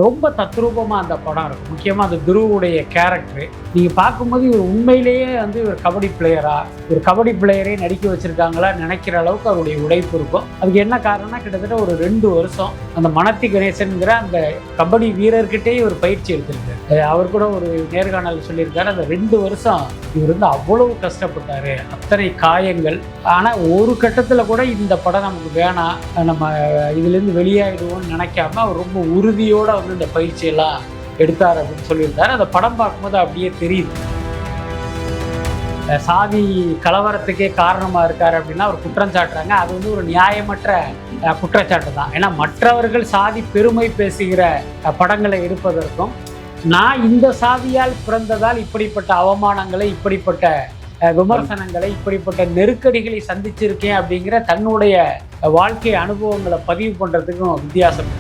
ரொம்ப தத்ரூபமாக அந்த படம் இருக்கும். முக்கியமாக அந்த துருவுடைய கேரக்டர் நீங்கள் பார்க்கும்போது இவர் உண்மையிலேயே வந்து ஒரு கபடி பிளேயரா, ஒரு கபடி பிளேயரே நடிக்க வச்சுருக்காங்களா நினைக்கிற அளவுக்கு அவருடைய உழைப்பு இருக்கும். அதுக்கு என்ன காரணம்னா கிட்டத்தட்ட ஒரு 2 வருஷம் அந்த மனத்தி கணேசன்கிற அந்த கபடி வீரர்கிட்டே ஒரு பயிற்சி எடுத்திருக்காரு. அவர் கூட ஒரு நேர்காணல் சொல்லியிருக்காரு, அந்த 2 வருஷம் இவர் வந்து அவ்வளவு கஷ்டப்பட்டார், அத்தனை காயங்கள். ஆனால் ஒரு கட்டத்தில் கூட இந்த படம் நமக்கு வேணாம், நம்ம இதுலேருந்து வெளியாகிடுவோம்னு நினைக்காம அவர் ரொம்ப உறுதியோடு வந்து இந்த பயிற்சியெல்லாம் எடுத்தார் அப்படின்னு சொல்லியிருந்தார். அந்த படம் பார்க்கும்போது அப்படியே தெரியுது. சாதி கலவரத்துக்கே காரணமாக இருக்கார் அப்படின்னா அவர் குற்றம் சாட்டுறாங்க. அது வந்து ஒரு நியாயமற்ற குற்றச்சாட்டு தான். ஏன்னா மற்றவர்கள் சாதி பெருமை பேசுகிற படங்களை எடுப்பதற்கும், நான் இந்த சாதியால் பிறந்ததால் இப்படிப்பட்ட அவமானங்களை, இப்படிப்பட்ட விமர்சனங்களை, இப்படிப்பட்ட நெருக்கடிகளை சந்திச்சிருக்கேன் அப்படிங்கிற தன்னுடைய வாழ்க்கை அனுபவங்களை பதிவு பண்ணுறதுக்கும் வித்தியாசம்.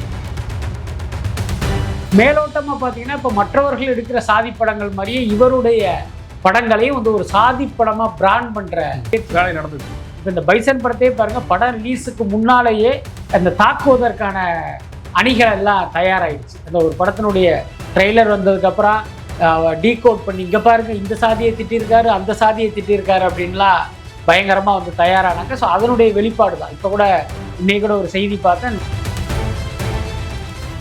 மேலோட்டமாக பார்த்தீங்கன்னா இப்போ மற்றவர்கள் எடுக்கிற சாதி படங்கள் மாதிரியே இவருடைய படங்களையும் வந்து ஒரு சாதி படமாக பிராண்ட் பண்ணுற வேலை நடந்தது. இப்போ இந்த பைசன் படத்தையே பாருங்கள், படம் ரிலீஸுக்கு முன்னாலேயே அந்த தாக்குவதற்கான அணிகள் எல்லாம் தயாராகிடுச்சு. அந்த ஒரு படத்தினுடைய ட்ரெய்லர் வந்ததுக்கப்புறம் டீகோட் பண்ணி இங்கே பாருங்கள் இந்த சாதியை திட்டிருக்காரு, அந்த சாதியை திட்டிருக்காரு அப்படின்லாம் பயங்கரமாக வந்து தயாரானாங்க. ஸோ அதனுடைய வெளிப்பாடு தான். இப்போ கூட இன்னைக்கு கூட ஒரு செய்தி பார்த்தேன்.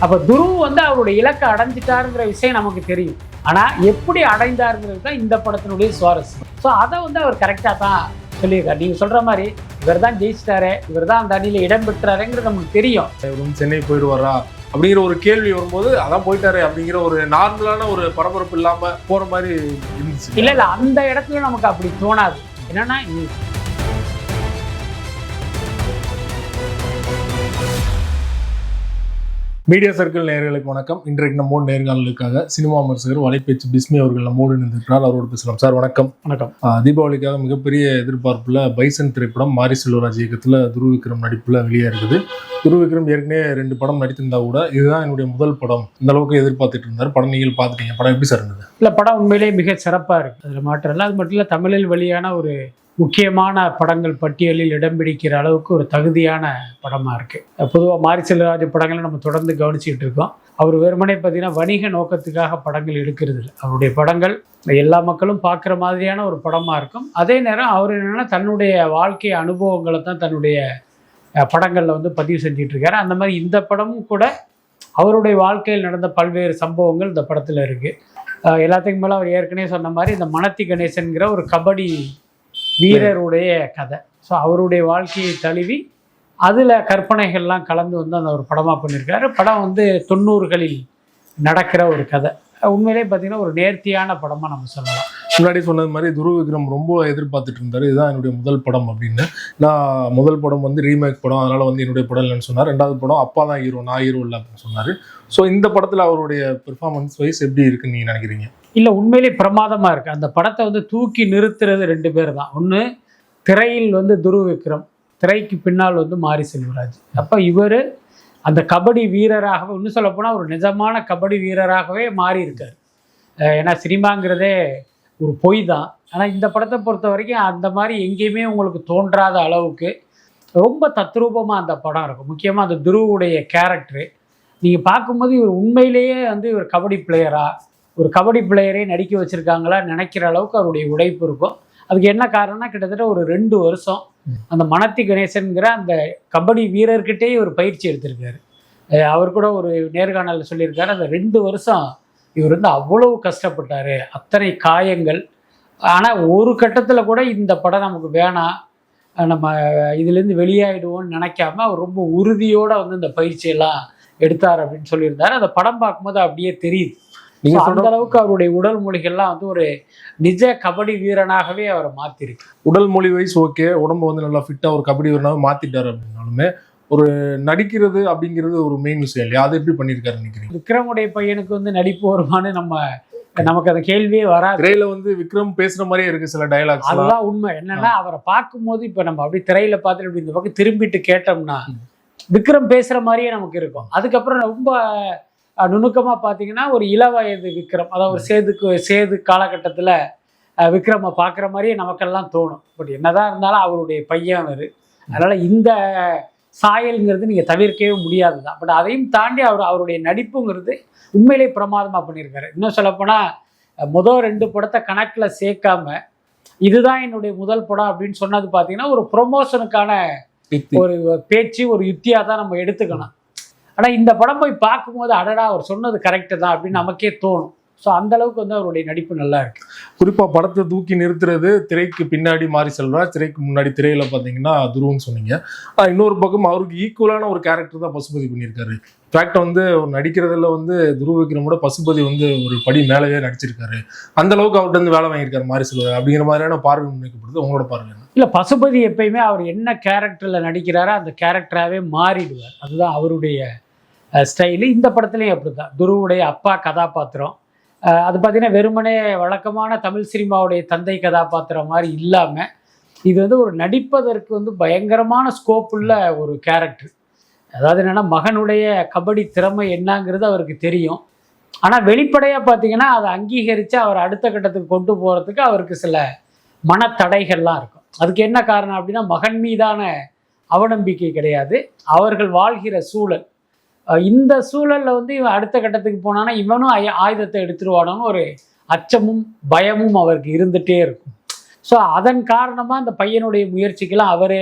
அப்போ துருவ் வந்து அவருடைய இலக்கை அடைஞ்சிட்டாருங்கிற விஷயம் நமக்கு தெரியும். ஆனால் எப்படி அடைந்தாருங்கிறது தான் இந்த படத்தினுடைய சுவாரஸ்யம். ஸோ அதை வந்து அவர் கரெக்டாக தான் சொல்லியிருக்காரு. நீங்கள் சொல்கிற மாதிரி இவர் தான் ஜெயிச்சிட்டாரு, இவர் தான் அந்த அணியில் இடம் பெற்றாருங்கிறது நமக்கு தெரியும். இவரும் சென்னை போயிடுவாரா அப்படிங்கிற ஒரு கேள்வி வரும்போது அதான் போயிட்டாரு அப்படிங்கிற ஒரு நார்மலான ஒரு பரபரப்பு இல்லாமல் போகிற மாதிரி இருந்துச்சு. இல்லை அந்த இடத்துல நமக்கு அப்படி தோணாது. என்னன்னா மீடியா சர்க்கிள் நேயர்களுக்கு வணக்கம். இன்றைக்கு நம்மோடு நேர்காணலுக்காக சினிமா விமர்சகர் வலைப்பேச்சு பிஸ்மி அவர்கள் நம்மோடு இணைந்திருக்கிறார். அவரோடு பேசலாம். சார் வணக்கம். வணக்கம். தீபாவளிக்காக மிகப்பெரிய எதிர்பார்ப்புல பைசன் திரைப்படம் மாரி செல்வராஜ் இயக்கத்தில் துருவ் விக்ரம் நடிப்புல வெளியே இருக்குது. துருவ் விக்ரம் ஏற்கனவே 2 படம் நடித்திருந்தா கூட இதுதான் என்னுடைய முதல் படம், இந்த அளவுக்கு எதிர்பார்த்துட்டு இருந்தார். படம் நீங்கள் பார்த்துட்டீங்க, படம் எப்படி சார் இருந்தது? இல்லை, படம் உண்மையிலேயே மிக சிறப்பாக இருக்குது. அதில் மாற்றம் இல்லை. அது மட்டும் இல்லை, தமிழில் வெளியான ஒரு முக்கியமான படங்கள் பட்டியலில் இடம் பிடிக்கிற அளவுக்கு ஒரு தகுதியான படமாக இருக்குது. பொதுவாக மாரி செல்வராஜ் படங்களை நம்ம தொடர்ந்து கவனிச்சுக்கிட்டு இருக்கோம். அவர் வெறுமனே பார்த்தீங்கன்னா வணிக நோக்கத்துக்காக படங்கள் எடுக்கிறது இல்லை. அவருடைய படங்கள் எல்லா மக்களும் பார்க்குற மாதிரியான ஒரு படமாக இருக்கும். அதே நேரம் அவர் என்னென்னா தன்னுடைய வாழ்க்கை அனுபவங்களை தான் தன்னுடைய படங்களில் வந்து பதிவு செஞ்சிட்டு இருக்காரு. அந்த மாதிரி இந்த படமும் கூட அவருடைய வாழ்க்கையில் நடந்த பல்வேறு சம்பவங்கள் இந்த படத்தில் இருக்குது. எல்லாத்துக்கும் மேலே அவர் ஏற்கனவே சொன்ன மாதிரி இந்த மனத்தி கணேசன்கிற ஒரு கபடி வீரருடைய கதை. ஸோ அவருடைய வாழ்க்கையை தழுவி அதில் கற்பனைகள்லாம் கலந்து வந்து அந்த ஒரு படமாக பண்ணியிருக்காரு. படம் வந்து 90களில் நடக்கிற ஒரு கதை. உண்மையிலே பார்த்தீங்கன்னா ஒரு நேர்த்தியான படமாக நம்ம சொல்லலாம். முன்னாடி சொன்னது மாதிரி துருவ் விக்ரம் ரொம்ப எதிர்பார்த்துட்டு இருந்தார், இதுதான் என்னுடைய முதல் படம் அப்படின்னு. நான் முதல் படம் வந்து ரீமேக் படம், அதனால் வந்து என்னுடைய படம் இல்லைன்னு சொன்னார். 2வது படம் அப்பா தான் ஹீரோ, நான் ஹீரோ இல்லை அப்படின்னு சொன்னார். ஸோ இந்த படத்தில் அவருடைய பெர்ஃபார்மன்ஸ் வைஸ் எப்படி இருக்குன்னு நீங்கள் நினைக்கிறீங்க? இல்லை, உண்மையிலே பிரமாதமாக இருக்குது. அந்த படத்தை வந்து தூக்கி நிறுத்துறது 2 பேர் தான். ஒன்று திரையில் வந்து துருவ் விக்ரம், திரைக்கு பின்னால் வந்து மாரி செல்வராஜ். அப்போ இவர் அந்த கபடி வீரராகவே, இன்னும் சொல்லப்போனால் ஒரு நிஜமான கபடி வீரராகவே மாறி இருக்கார். ஏன்னா சினிமாங்கிறதே ஒரு பொய் தான். ஆனால் இந்த படத்தை பொறுத்த வரைக்கும் அந்த மாதிரி எங்கேயுமே உங்களுக்கு தோன்றாத அளவுக்கு ரொம்ப தத்ரூபமாக அந்த படம் இருக்கும். முக்கியமாக அந்த துருவுடைய கேரக்டரு நீங்கள் பார்க்கும்போது இவர் உண்மையிலேயே வந்து இவர் கபடி பிளேயரா, ஒரு கபடி பிளேயரே நடிக்க வச்சுருக்காங்களா நினைக்கிற அளவுக்கு அவருடைய உழைப்பு இருக்கும். அதுக்கு என்ன காரணம்னா கிட்டத்தட்ட ஒரு 2 வருஷம் அந்த மனத்தி கணேசன்கிற அந்த கபடி வீரர்கிட்டே ஒரு பயிற்சி எடுத்திருக்காரு. அவர் கூட ஒரு நேர்காணலில் சொல்லியிருக்காரு, அந்த 2 வருஷம் இவர் வந்து அவ்வளவு கஷ்டப்பட்டார், அத்தனை காயங்கள். ஆனால் ஒரு கட்டத்தில் கூட இந்த படம் நமக்கு வேணாம், நம்ம இதுலேருந்து வெளியாகிடுவோம்னு நினைக்காம அவர் ரொம்ப உறுதியோடு வந்து இந்த பயிற்சியெல்லாம் எடுத்தார் அப்படின்னு சொல்லியிருந்தார். அந்த படம் பார்க்கும்போது அப்படியே தெரியுது. அந்த அளவுக்கு அவருடைய உடல் மொழிகள்லாம் வந்து ஒரு நிஜ கபடி வீரனாகவே அவரை மாத்திருக்கு. உடல் மொழி வைஸ் ஓகே, உடம்பு வந்து நல்லா ஃபிட்டா ஒரு கபடி வீரனாக மாத்திட்டாரு அப்படின்னாலுமே ஒரு நடிக்கிறது அப்படிங்கிறது ஒரு மெயின் விஷயம் இல்லையா? அது எப்படி பண்ணியிருக்காரு நினைக்கிறீங்க? விக்ரமுடைய பையனுக்கு வந்து நடிப்பு வருமானு நமக்கு அந்த கேள்வியே வராது. திரையில வந்து விக்ரம் பேசுற மாதிரியே இருக்கு சில டயலாக்ஸ். அதுதான் உண்மை. என்னன்னா அவரை பார்க்கும்போது இப்ப நம்ம அப்படி திரையில பார்த்துட்டு இப்படி இந்த பக்கம் திரும்பிட்டு கேட்டோம்னா விக்ரம் பேசுற மாதிரியே நமக்கு இருக்கும். அதுக்கப்புறம் ரொம்ப நுணுக்கமாக பார்த்தீங்கன்னா ஒரு இளவயது விக்ரம், அதாவது ஒரு சேது காலகட்டத்தில் விக்ரமை பார்க்குற மாதிரியே நமக்கெல்லாம் தோணும். பட் என்னதான் இருந்தாலும் அவருடைய பையன் அவர். அதனால் இந்த சாயல்ங்கிறது நீங்கள் தவிர்க்கவே முடியாது தான். பட் அதையும் தாண்டி அவருடைய நடிப்புங்கிறது உண்மையிலே பிரமாதமாக பண்ணியிருக்காரு. இன்னும் சொல்லப்போனால் முதல் 2 படத்தை கணக்கில் சேர்க்காம இதுதான் என்னுடைய முதல் படம் அப்படின்னு சொன்னது பார்த்தீங்கன்னா ஒரு ப்ரொமோஷனுக்கான ஒரு பேச்சு, ஒரு யுத்தியாக தான் நம்ம எடுத்துக்கணும். ஆனால் இந்த படம் போய் பார்க்கும்போது அடடா அவர் சொன்னது கரெக்டு தான் அப்படின்னு நமக்கே தோணும். ஸோ அந்த அளவுக்கு வந்து அவருடைய நடிப்பு நல்லா இருக்கு. குறிப்பாக படத்தை தூக்கி நிறுத்துறது திரைக்கு பின்னாடி மாரி செல்வராஜ், திரைக்கு முன்னாடி திரையில பார்த்தீங்கன்னா துருவன்னு சொன்னீங்க. இன்னொரு பக்கம் அவருக்கு ஈக்குவலான ஒரு கேரக்டர் தான் பசுபதி பண்ணியிருக்காரு. ஃபேக்ட் வந்து ஒரு நடிக்கிறதுல வந்து துருவ விக்ரமோட பசுபதி வந்து ஒரு படி மேலேயே நடிச்சிருக்காரு. அந்த அளவுக்கு அவர்கிட்ட வந்து வேலை வாங்கியிருக்காரு மாரி செல்வராஜ் அப்படிங்கிற மாதிரியான பார்வை முன்வைக்கப்படுது. உங்களோட பார்வை என்ன? இல்லை, பசுபதி எப்பயுமே அவர் என்ன கேரக்டரில் நடிக்கிறாரோ அந்த கேரக்டராகவே மாறிடுவார். அதுதான் அவருடைய ஸ்டைலு. இந்த படத்துலையும் அப்படி தான். துருவுடைய அப்பா கதாபாத்திரம் அது பார்த்தீங்கன்னா வெறுமனே வழக்கமான தமிழ் சினிமாவுடைய தந்தை கதாபாத்திரம் மாதிரி இல்லாமல் இது வந்து ஒரு நடிப்பதற்கு வந்து பயங்கரமான ஸ்கோப் உள்ள ஒரு கேரக்டர். அதாவது என்னென்னா மகனுடைய கபடி திறமை என்னங்கிறது அவருக்கு தெரியும். ஆனால் வெளிப்படையாக பார்த்தீங்கன்னா அதை அங்கீகரித்து அவர் அடுத்த கட்டத்துக்கு கொண்டு போகிறதுக்கு அவருக்கு சில மனத்தடைகள்லாம் இருக்கும். அதுக்கு என்ன காரணம் அப்படின்னா மகன் மீதான அவநம்பிக்கை கிடையாது, அவர்கள் வாழ்கிற சூழல். இந்த சூழலில் வந்து இவன் அடுத்த கட்டத்துக்கு போனான்னா இவனும் ஆயுதத்தை எடுத்துருவானோன்னு ஒரு அச்சமும் பயமும் அவருக்கு இருந்துகிட்டே இருக்கும். ஸோ அதன் காரணமாக அந்த பையனுடைய முயற்சிக்கெல்லாம் அவரே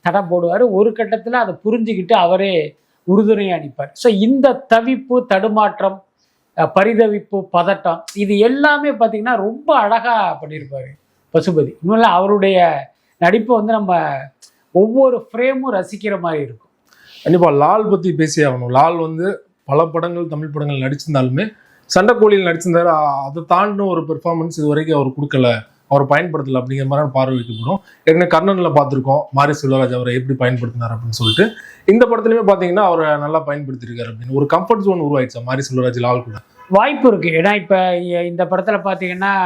தடை போடுவார். ஒரு கட்டத்தில் அதை புரிஞ்சுக்கிட்டு அவரே உறுதுணை அளிப்பார். ஸோ இந்த தவிப்பு, தடுமாற்றம், பரிதவிப்பு, பதட்டம் இது எல்லாமே பார்த்திங்கன்னா ரொம்ப அழகாக பண்ணியிருப்பார் பசுபதி. இன்னும் அவருடைய நடிப்பை வந்து நம்ம ஒவ்வொரு ஃப்ரேமும் ரசிக்கிற மாதிரி இருக்கும். கண்டிப்பாக லால் பற்றி பேசி ஆகணும். லால் வந்து பல படங்கள், தமிழ் படங்கள் நடிச்சிருந்தாலுமே சண்டைக்கோழியில் நடிச்சிருந்தாரு. அதை தாண்டின ஒரு பெர்ஃபார்மன்ஸ் இது வரைக்கும் அவர் கொடுக்கல, அவர் பயன்படுத்தலை அப்படிங்கிற மாதிரி பார்வை வைக்கப்படும். ஏற்கனவே கர்ணனில் பார்த்துருக்கோம் மாரி செல்வராஜ் அவரை எப்படி பயன்படுத்தினார் அப்படின்னு சொல்லிட்டு. இந்த படத்துலையுமே பார்த்தீங்கன்னா அவரை நல்லா பயன்படுத்தியிருக்காரு அப்படின்னு ஒரு கம்ஃபர்ட் ஜோன் உருவாயிடுச்சா மாரி செல்வராஜ் லால் கூட? வாய்ப்பு இருக்குது. ஏன்னா இப்போ இந்த படத்தில் பார்த்தீங்கன்னா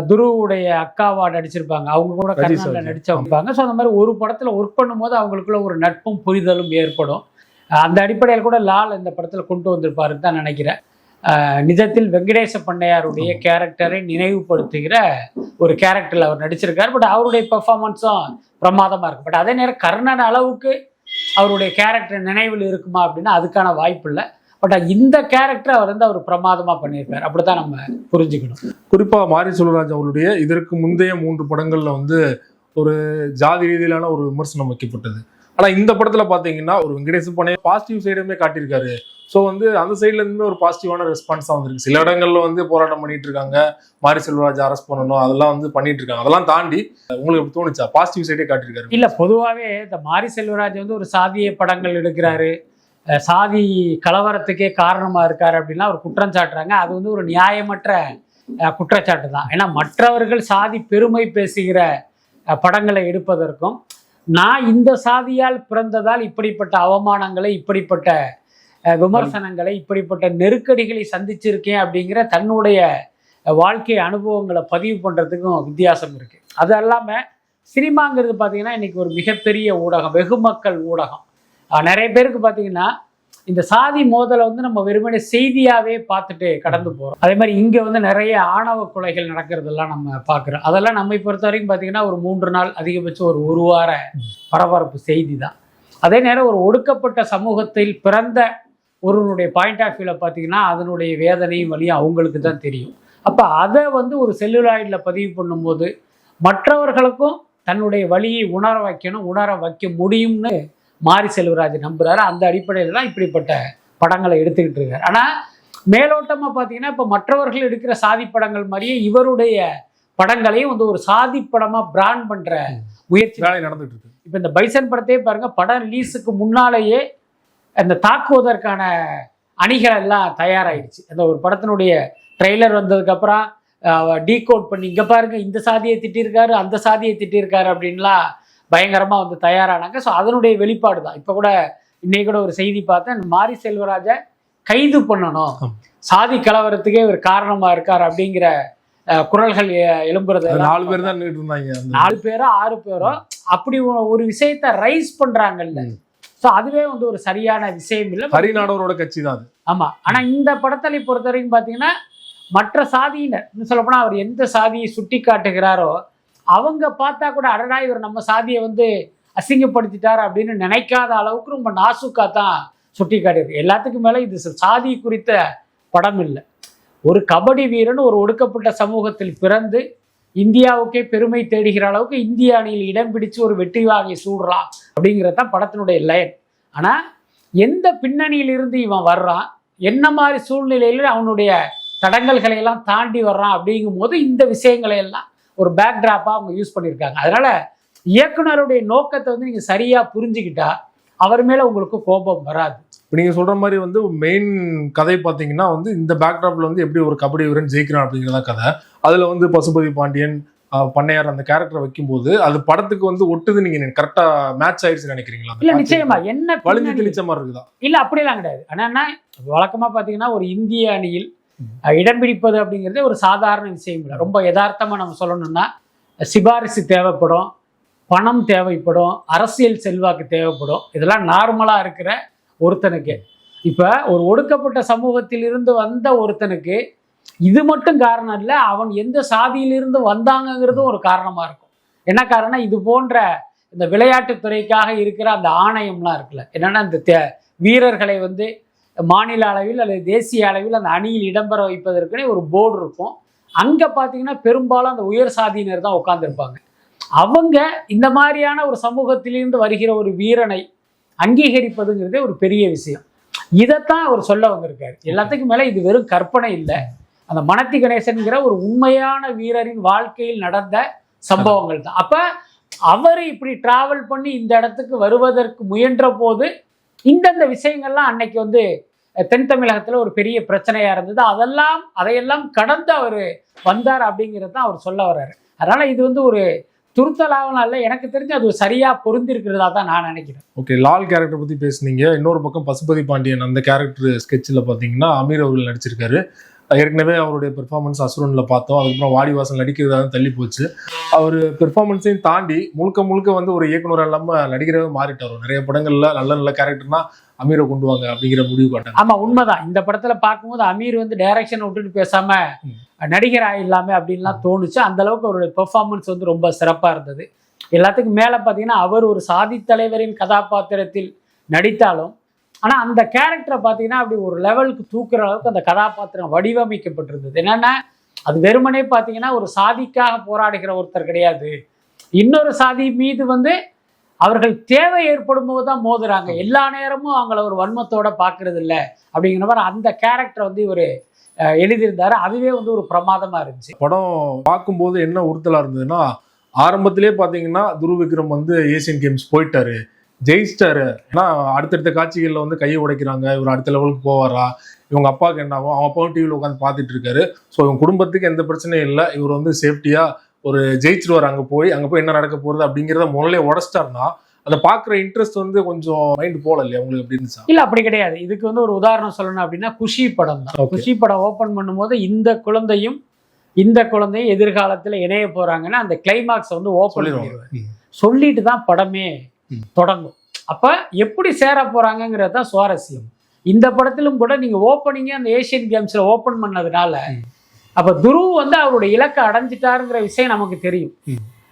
துருவுடைய அக்காவா நடிச்சிருப்பாங்க, அவங்க கூட கர்நாடகா நடிச்சவங்க. ஸோ அந்த மாதிரி ஒரு படத்தில் ஒர்க் பண்ணும்போது அவங்களுக்குள்ள ஒரு நட்பும் புரிதலும் ஏற்படும். அந்த அடிப்படையில் கூட லால் இந்த படத்தில் கொண்டு வந்திருப்பாருன்னு தான் நினைக்கிறேன். நிஜத்தில் வெங்கடேச பண்ணையாருடைய கேரக்டரை நினைவுபடுத்துகிற ஒரு கேரக்டரில் அவர் நடிச்சிருக்காரு. பட் அவருடைய பெர்ஃபார்மன்ஸும் பிரமாதமாக இருக்கும். பட் அதே நேரம் கர்ணன் அளவுக்கு அவருடைய கேரக்டர் நினைவில் இருக்குமா அப்படின்னா அதுக்கான வாய்ப்பு இல்லை. பட் இந்த கேரக்டர் அவர் வந்து அவர் பிரமாதமாக பண்ணியிருக்காரு. அப்படித்தான் நம்ம புரிஞ்சுக்கணும். குறிப்பாக மாரி செல்வராஜ் அவருடைய இதற்கு முந்தைய 3 படங்களில் வந்து ஒரு ஜாதி ரீதியிலான ஒரு விமர்சனம் வைக்கப்பட்டது. ஆனால் இந்த படத்தில் பார்த்தீங்கன்னா ஒரு வெங்கடேச பண்ணைய பாசிட்டிவ் சைடுமே காட்டியிருக்காரு. ஸோ வந்து அந்த சைட்ல இருந்துமே ஒரு பாசிட்டிவான ரெஸ்பான்ஸ் தான் வந்திருக்கு. சில இடங்கள்ல வந்து போராட்டம் பண்ணிட்டு இருக்காங்க, மாரி செல்வராஜ் அரெஸ்ட் பண்ணணும், அதெல்லாம் வந்து பண்ணிட்டு இருக்காங்க. அதெல்லாம் தாண்டி உங்களுக்கு எப்படி தோணுச்சா பாசிட்டிவ் சைடே காட்டியிருக்காரு? இல்லை, பொதுவாகவே இந்த மாரி செல்வராஜ் வந்து ஒரு சாதிய படங்கள் எடுக்கிறாரு, சாதி கலவரத்துக்கே காரணமாக இருக்காரு அப்படின்னா அவர் குற்றம் சாட்டுறாங்க. அது வந்து ஒரு நியாயமற்ற குற்றச்சாட்டு தான். ஏன்னா மற்றவர்கள் சாதி பெருமை பேசுகிற படங்களை எடுப்பதற்கும் நான் இந்த சாதியால் பிறந்ததால் இப்படிப்பட்ட அவமானங்களை, இப்படிப்பட்ட விமர்சனங்களை, இப்படிப்பட்ட நெருக்கடிகளை சந்திச்சிருக்கேன் அப்படிங்கிற தன்னுடைய வாழ்க்கை அனுபவங்களை பதிவு பண்ணுறதுக்கும் வித்தியாசம் இருக்குது. அது இல்லாமல் சினிமாங்கிறது பார்த்திங்கன்னா இன்றைக்கி ஒரு மிகப்பெரிய ஊடகம், வெகுமக்கள் ஊடகம். நிறைய பேருக்கு பார்த்தீங்கன்னா இந்த சாதி மோதலை வந்து நம்ம வெறுமனே செய்தியாகவே பார்த்துட்டு கடந்து போகிறோம். அதே மாதிரி இங்கே வந்து நிறைய ஆணவ கொலைகள் நடக்கிறதெல்லாம் நம்ம பார்க்குறோம். அதெல்லாம் நம்மை பொறுத்த வரைக்கும் பார்த்தீங்கன்னா ஒரு 3 நாள், அதிகபட்சம் ஒரு 1 வார பரபரப்பு செய்தி தான். அதே நேரம் ஒரு ஒடுக்கப்பட்ட சமூகத்தில் பிறந்த ஒருவனுடைய பாயிண்ட் ஆஃப் வியூவில் பார்த்தீங்கன்னா அதனுடைய வேதனையும் வழியும் அவங்களுக்கு தான் தெரியும். அப்போ அதை வந்து ஒரு செல்லுலாய்டில் பதிவு பண்ணும்போது மற்றவர்களுக்கும் தன்னுடைய வழியை உணர வைக்க முடியும்னு மாரி செல்வராஜ் நம்புறாரு. அந்த அடிப்படையில் தான் இப்படிப்பட்ட படங்களை எடுத்துக்கிட்டு இருக்காரு. ஆனால் மேலோட்டமாக பார்த்தீங்கன்னா இப்போ மற்றவர்கள் எடுக்கிற சாதி படங்கள் மாதிரியே இவருடைய படங்களையும் வந்து ஒரு சாதி படமாக பிராண்ட் பண்ணுற முயற்சி நடந்துட்டு இருக்கு. இப்போ இந்த பைசன் படத்தையே பாருங்க, படம் ரிலீஸுக்கு முன்னாலேயே அந்த தாக்குவதற்கான அணிகள் எல்லாம் தயாராகிடுச்சு. அந்த ஒரு படத்தினுடைய ட்ரெய்லர் வந்ததுக்கப்புறம் டீகோட் பண்ணி இங்கே பாருங்க இந்த சாதியை திட்டிருக்காரு, அந்த சாதியை திட்டிருக்காரு அப்படின்லாம் பயங்கரமாக வந்து தயாரானாங்க. ஸோ அதனுடைய வெளிப்பாடு தான். இப்போ கூட இன்னைக்கு கூட ஒரு செய்தி பார்த்தேன், மாரி செல்வராஜை கைது பண்ணணும், சாதி கலவரத்துக்கே ஒரு காரணமாக இருக்கார் அப்படிங்கிற குரல்கள் எழும்புறது. 4 பேர் தான் இருந்தாங்க, 4 பேரோ 6 பேரோ அப்படி ஒரு விஷயத்த ரைஸ் பண்றாங்கல்ல. ஸோ அதுவே வந்து ஒரு சரியான விஷயம் இல்லை. ஹரிநாடவரோட கட்சி தான் அது. ஆமாம். ஆனால் இந்த படத்தை பொறுத்த வரைக்கும் பார்த்தீங்கன்னா மற்ற சாதியினர், இன்னும் சொல்லப்போனால் அவர் எந்த சாதியை சுட்டி காட்டுகிறாரோ அவங்க பார்த்தா கூட அடடா இவர் நம்ம சாதியை வந்து அசிங்கப்படுத்திட்டார் அப்படின்னு நினைக்காத அளவுக்கு ரொம்ப நாசுக்கா தான் சுட்டி காட்டியிருக்கு. எல்லாத்துக்கும் மேலே இது சாதி குறித்த படம் இல்லை. ஒரு கபடி வீரன் ஒரு ஒடுக்கப்பட்ட சமூகத்தில் பிறந்து இந்தியாவுக்கே பெருமை தேடுகிற அளவுக்கு இந்திய அணியில் இடம் பிடிச்சு ஒரு வெற்றி வாகை சூடுறான் அப்படிங்கிறது தான் படத்தினுடைய லைன். ஆனால் எந்த பின்னணியிலிருந்து இவன் வர்றான், என்ன மாதிரி சூழ்நிலையில் அவனுடைய தடங்கல்களை எல்லாம் தாண்டி வர்றான் அப்படிங்கும் போது இந்த விஷயங்களை எல்லாம் ஒரு பேக்ட்ராப்பாக அவங்க யூஸ் பண்ணியிருக்காங்க. அதனால இயக்குனருடைய நோக்கத்தை வந்து நீங்கள் சரியாக புரிஞ்சுக்கிட்டா அவர் மேலே உங்களுக்கு கோபம் வராது. இப்போ நீங்கள் சொல்கிற மாதிரி வந்து மெயின் கதை பார்த்தீங்கன்னா வந்து இந்த பேக்ட்ராப்பில் வந்து எப்படி ஒரு கபடி வீரன் ஜெயிக்கிறான் அப்படிங்கிறதா கதை. அதில் வந்து பசுபதி பாண்டியன், பண்ணையார் அந்த கேரக்டரை வைக்கும்போது அது படத்துக்கு வந்து ஒட்டுது. நீங்கள் கரெக்டாக மேட்ச் ஆயிடுச்சுன்னு நினைக்கிறீங்களா? இல்லை, நிச்சயமா. என்ன வலிஞ்சு தெளிச்ச மாதிரி இருக்குதா? இல்லை, அப்படியெல்லாம் கிடையாது. ஆனால் வழக்கமாக பார்த்தீங்கன்னா ஒரு இந்திய அணியில் இடம் பிடிப்பது அப்படிங்கிறது ஒரு சாதாரண விஷயம் இல்லை. ரொம்ப யதார்த்தமாக நம்ம சொல்லணும்னா சிபாரிசு தேவைப்படும், பணம் தேவைப்படும், அரசியல் செல்வாக்கு தேவைப்படும். இதெல்லாம் நார்மலாக இருக்கிற ஒருத்தனுக்கு. இப்போ ஒரு ஒடுக்கப்பட்ட சமூகத்திலிருந்து வந்த ஒருத்தனுக்கு இது மட்டும் காரணம் இல்லை, அவன் எந்த சாதியிலிருந்து வந்தாங்கிறதும் ஒரு காரணமாக இருக்கும். என்ன காரணம்? இது போன்ற இந்த விளையாட்டுத்துறைக்காக இருக்கிற அந்த ஆணையம்லாம் இருக்குல்ல, என்னென்னா இந்த வீரர்களை வந்து மாநில அளவில் அல்லது தேசிய அளவில் அந்த அணியில் இடம்பெற வைப்பதற்குனே ஒரு போர்டு இருக்கும். அங்கே பார்த்தீங்கன்னா பெரும்பாலும் அந்த உயர் சாதியினர் தான் உட்காந்துருப்பாங்க. அவங்க இந்த மாதிரியான ஒரு சமூகத்திலிருந்து வருகிற ஒரு வீரனை அங்கீகரிப்பதுங்கிறதே ஒரு பெரிய விஷயம். இதைத்தான் அவர் சொல்ல வந்திருக்காரு. எல்லாத்துக்கும் மேலே இது வெறும் கற்பனை இல்லை, அந்த மனத்தி கணேசன்கிற ஒரு உண்மையான வீரரின் வாழ்க்கையில் நடந்த சம்பவங்கள் தான். அப்போ அவர் இப்படி டிராவல் பண்ணி இந்த இடத்துக்கு வருவதற்கு முயன்ற போது இந்தந்த விஷயங்கள்லாம் அன்னைக்கு வந்து தென் தமிழகத்தில் ஒரு பெரிய பிரச்சனையாக இருந்தது. அதையெல்லாம் கடந்து அவர் வந்தார் அப்படிங்கிறது தான் அவர் சொல்ல வர்றாரு. அதனால் இது வந்து ஒரு துருத்தலாவெல்லாம் இல்லை, எனக்கு தெரிஞ்சு அது சரியாக பொருந்திருக்கிறதா தான் நான் நினைக்கிறேன். ஓகே, லால் கேரக்டர் பற்றி பேசுனீங்க. இன்னொரு பக்கம் பசுபதி பாண்டியன் அந்த கேரக்டர் ஸ்கெட்சில் பார்த்தீங்கன்னா அமீர் அவர்கள் நடிச்சிருக்காரு. ஏற்கனவே அவருடைய பெர்ஃபார்மன்ஸ் அசுரனில் பார்த்தோம். அதுக்கப்புறம் வாடிவாசல் நடிக்கிறதா தள்ளி போச்சு. அவர் பெர்ஃபார்மன்ஸையும் தாண்டி முழுக்க வந்து ஒரு இயக்குனர் இல்லாமல் நடிக்கிறவே மாறிட்டார். நிறைய படங்கள்ல நல்ல கேரக்டர்னா அமீரை கொண்டு வாங்க அப்படிங்கிற முடிவு காட்டாங்க. ஆமாம், உண்மைதான். இந்த படத்தில் பார்க்கும்போது அமீர் வந்து டைரக்ஷன் விட்டுட்டு பேசாம நடிகர் ஆயிடலாமே அப்படின்லாம் தோணுச்சு. அந்த அளவுக்கு அவருடைய பெர்ஃபார்மன்ஸ் வந்து ரொம்ப சிறப்பாக இருந்தது. எல்லாத்துக்கும் மேலே பார்த்தீங்கன்னா அவர் ஒரு சாதி தலைவரின் கதாபாத்திரத்தில் நடித்தாலும் ஆனால் அந்த கேரக்டரை பார்த்தீங்கன்னா அப்படி ஒரு லெவலுக்கு தூக்குற அளவுக்கு அந்த கதாபாத்திரம் வடிவமைக்கப்பட்டிருந்தது. என்னென்னா அது வெறுமனே பார்த்தீங்கன்னா ஒரு சாதிக்காக போராடுகிற ஒருத்தர் கிடையாது, இன்னொரு சாதி மீது வந்து அவர்கள் தேவை ஏற்படும் போது தான் மோதுறாங்க, எல்லா நேரமும் அவங்கள ஒரு வன்மத்தோட பார்க்கறது இல்லை அப்படிங்கிற மாதிரி அந்த கேரக்டர் வந்து இவர் எழுதியிருந்தாரு. அதுவே வந்து ஒரு பிரமாதமாக இருந்துச்சு. படம் பார்க்கும்போது என்ன உறுத்தலாக இருந்ததுன்னா, ஆரம்பத்திலே பார்த்தீங்கன்னா துருவ் விக்ரம் வந்து ஏசியன் கேம்ஸ் போயிட்டாரு, ஜெயிச்சிட்டாரு. ஏன்னா அடுத்தடுத்த காட்சிகளில் வந்து கையை உடைக்கிறாங்க, இவர் அடுத்த லெவலுக்கு போவாரா, இவங்க அப்பாவுக்கு என்ன ஆகும், அவங்க அப்பாவும் டிவியில் உட்காந்து பார்த்துட்டு இருக்காரு. ஸோ இவங்க குடும்பத்துக்கு எந்த பிரச்சனையும் இல்லை, இவர் வந்து சேஃப்டியாக ஒரு ஜெயிச்சிருவார், அங்கே போய் என்ன நடக்க போகிறது அப்படிங்கிறத முதல்ல உடச்சிட்டாருன்னா அதை பார்க்குற இன்ட்ரெஸ்ட் வந்து கொஞ்சம் மைண்ட் போகல இல்லையா உங்களுக்கு? எப்படி இருந்துச்சா? இல்லை, அப்படி கிடையாது. இதுக்கு வந்து ஒரு உதாரணம் சொல்லணும் அப்படின்னா குஷி படம் தான். குஷி படம் ஓப்பன் பண்ணும்போது இந்த குழந்தையும் எதிர்காலத்தில் இணைய போறாங்கன்னா அந்த கிளைமாக்ஸ் வந்து ஓப்பன் பண்ணிடுவார், சொல்லிட்டு தான் படமே தொடங்கும். அப்ப எப்படி சேர போறாங்கிறது தான் சுவாரஸ்யம். இந்த படத்திலும் கூட நீங்க ஓப்பனிங்கே அந்த ஏசியன் கேம்ஸ்ல ஓப்பன் பண்ணதுனால அப்ப துருவ் வந்து அவருடைய இலக்கை அடைஞ்சிட்டாருங்கிற விஷயம் நமக்கு தெரியும்.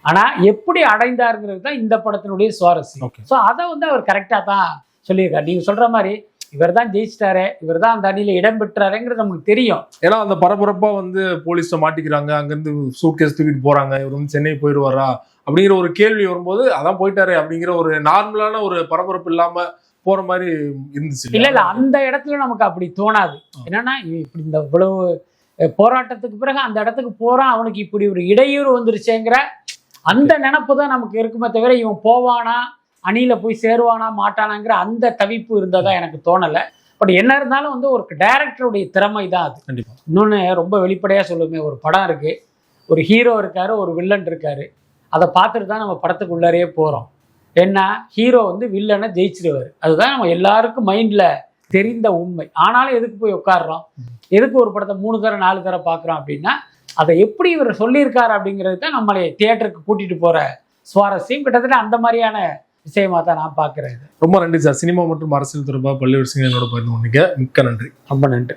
ஆனா எப்படி அடைந்தாருங்கிறது தான் இந்த படத்தினுடைய சுவாரஸ்யம். ஸோ அதை வந்து அவர் கரெக்டா தான் சொல்லியிருக்காரு. நீங்க சொல்ற மாதிரி இவர் தான் ஜெயிச்சிட்டாரு, இவர் தான் அந்த அணியில இடம் பெற்றாருங்கிறது நமக்கு தெரியும். ஏன்னா அந்த பரபரப்பா வந்து போலீஸ்ல மாட்டிக்கிறாங்க, அங்கிருந்து சூட்கேஸ் தூக்கிட்டு போறாங்க, இவர் வந்து சென்னை போயிடுவாரா அப்படிங்கிற ஒரு கேள்வி வரும்போது அதான் போயிட்டாரு அப்படிங்கிற ஒரு நார்மலான ஒரு பரபரப்பு இல்லாம போற மாதிரி இருந்துச்சு. இல்ல அந்த இடத்துல நமக்கு அப்படி தோணாது. என்னன்னா இப்படி இந்த இவ்வளவு போராட்டத்துக்கு பிறகு அந்த இடத்துக்கு போறான், அவனுக்கு இப்படி ஒரு இடையூறு வந்துருச்சேங்கிற அந்த நினப்பு தான் நமக்கு இருக்குமே தவிர இவன் போவானா, அணியில போய் சேருவானா மாட்டானாங்கிற அந்த தவிப்பு இருந்ததா எனக்கு தோணலை. பட் என்ன இருந்தாலும் வந்து ஒரு டைரக்டருடைய திறமை தான் அது. கண்டிப்பா. இன்னொன்று ரொம்ப வெளிப்படையா சொல்லுமே, ஒரு படம் இருக்கு, ஒரு ஹீரோ இருக்காரு, ஒரு வில்லன் இருக்காரு, அதை பார்த்துட்டு தான் நம்ம படத்துக்கு உள்ளாரே போறோம். என்ன, ஹீரோ வந்து வில்லனை ஜெயிச்சிடுவார், அதுதான் நம்ம எல்லாருக்கும் மைண்ட்ல தெரிந்த உண்மை. ஆனாலும் எதுக்கு போய் உட்காடுறோம், எதுக்கு ஒரு படத்தை 3 தடவை 4 தடவை பார்க்குறோம் அப்படின்னா அதை எப்படி இவர் சொல்லியிருக்காரு அப்படிங்கிறது தான் நம்மளை தியேட்டருக்கு கூட்டிட்டு போற சுவாரஸ்யம். கிட்டத்தட்ட அந்த மாதிரியான விஷயமா தான் நான் பார்க்குறேன். ரொம்ப நன்றி சார். சினிமா மற்றும் அரசியல் தொடர்பாக பல்வேறு விஷயங்கள் என்னோட பகிர்ந்து கொண்டீங்க. மிக்க நன்றி. ரொம்ப நன்றி.